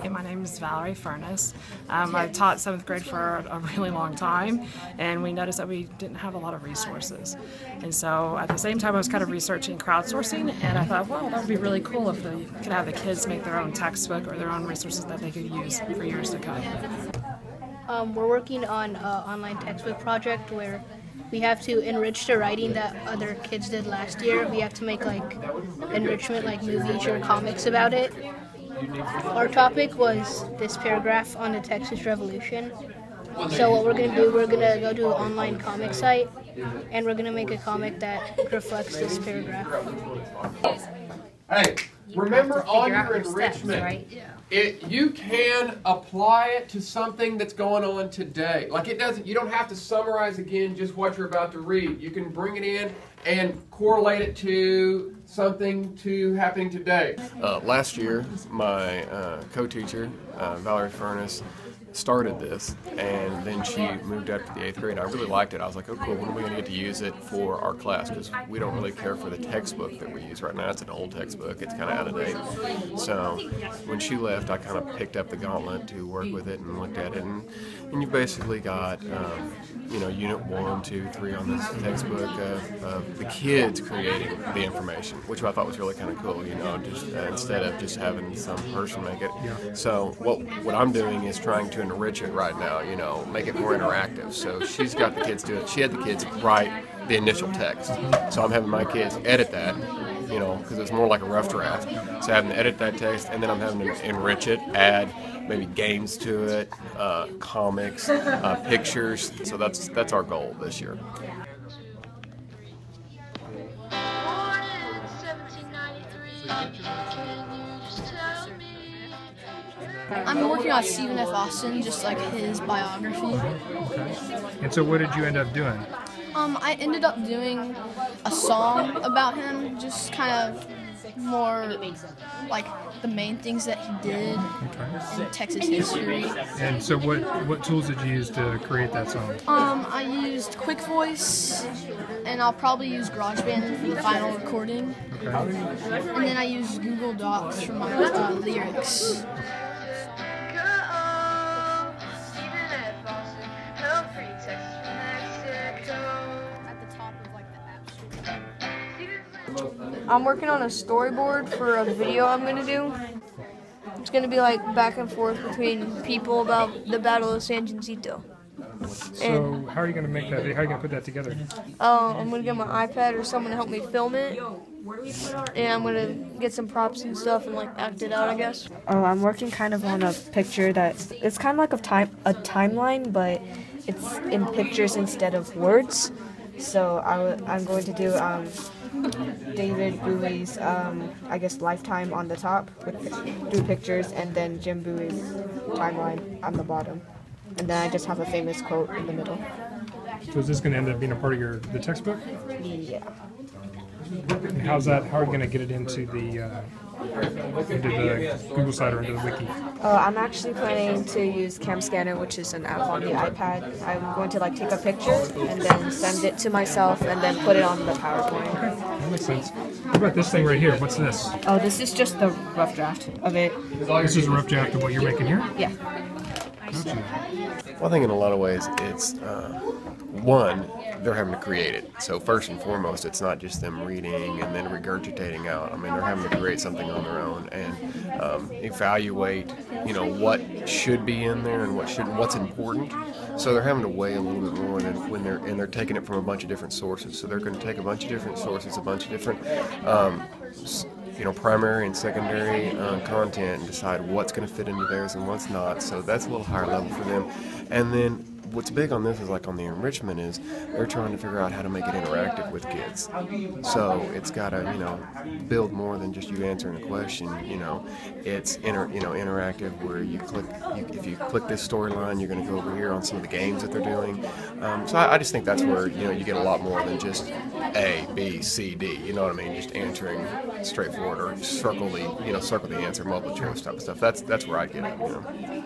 Hey, my name is Valerie Furness. I've taught 7th grade for a really long time, and we noticed that we didn't have a lot of resources. And so at the same time I was kind of researching crowdsourcing, and I thought, well, that would be really cool if they could have the kids make their own textbook or their own resources that they could use for years to come. We're working on an online textbook project where we have to enrich the writing that other kids did last year. We have to make like enrichment, like movies or comics about it. Our topic was this paragraph on the Texas Revolution. So what we're going to do, we're going to go to an online comic site and we're going to make a comic that reflects this paragraph. Hey, remember on your enrichment, you can apply it to something that's going on today. Like you don't have to summarize again just what you're about to read. You can bring it in and correlate it to something happening today. Last year, my co-teacher, Valerie Furness, started this, and then she moved up to the 8th grade. I really liked it. I was like, oh cool, when are we going to get to use it for our class? Because we don't really care for the textbook that we use right now. It's an old textbook. It's kind of out of date. So when she left, I kind of picked up the gauntlet to work with it and looked at it. And you basically got, unit 1, 2, 3 on this textbook of the kids creating the information, which I thought was really kind of cool, just instead of just having some person make it. So what I'm doing is trying to enrich it right now, make it more interactive. So she's got the kids do it. She had the kids write the initial text. So I'm having my kids edit that, because it's more like a rough draft. So having to edit that text, and then I'm having to enrich it, add maybe games to it, comics, pictures. So that's our goal this year. I'm working on Stephen F. Austin, just like his biography. Okay. And so what did you end up doing? I ended up doing a song about him, just kind of more like the main things that he did in Texas history. And so what tools did you use to create that song? I used Quick Voice, and I'll probably use GarageBand for the final recording. Okay. And then I used Google Docs for my lyrics. I'm working on a storyboard for a video I'm going to do. It's going to be like back and forth between people about the Battle of San Jacinto. So how are you going to make that? How are you going to put that together? I'm going to get my iPad or someone to help me film it. And I'm going to get some props and stuff and like act it out, I guess. I'm working kind of on a picture it's kind of like a timeline, but it's in pictures instead of words. So I'm going to do David Bowie's, lifetime on the top through pictures, and then Jim Bowie's timeline on the bottom. And then I just have a famous quote in the middle. So is this going to end up being a part of the textbook? Yeah. And how are you going to get it into the Google site or into the wiki? I'm actually planning to use Cam Scanner, which is an app on the iPad. I'm going to take a picture and then send it to myself and then put it on the PowerPoint. Okay, that makes sense. What about this thing right here? What's this? Oh, this is just the rough draft of it. This is a rough draft of what you're making here? Yeah. Gotcha. Well, I think in a lot of ways it's, one, they're having to create it. So first and foremost, it's not just them reading and then regurgitating out. I mean, they're having to create something on their own and evaluate, what should be in there and what's important. So they're having to weigh a little bit more than they're taking it from a bunch of different sources. So they're going to take a bunch of different sources, a bunch of different primary and secondary content and decide what's going to fit into theirs and what's not. So that's a little higher level for them. And then what's big on this is on the enrichment is they're trying to figure out how to make it interactive with kids. So it's got to, build more than just you answering a question. It's interactive where if you click this storyline, you're going to go over here on some of the games that they're doing. So I just think that's where you get a lot more than just A, B, C, D. You know what I mean? Just answering straightforward or circle the answer, multiple choice type of stuff. That's where I get it.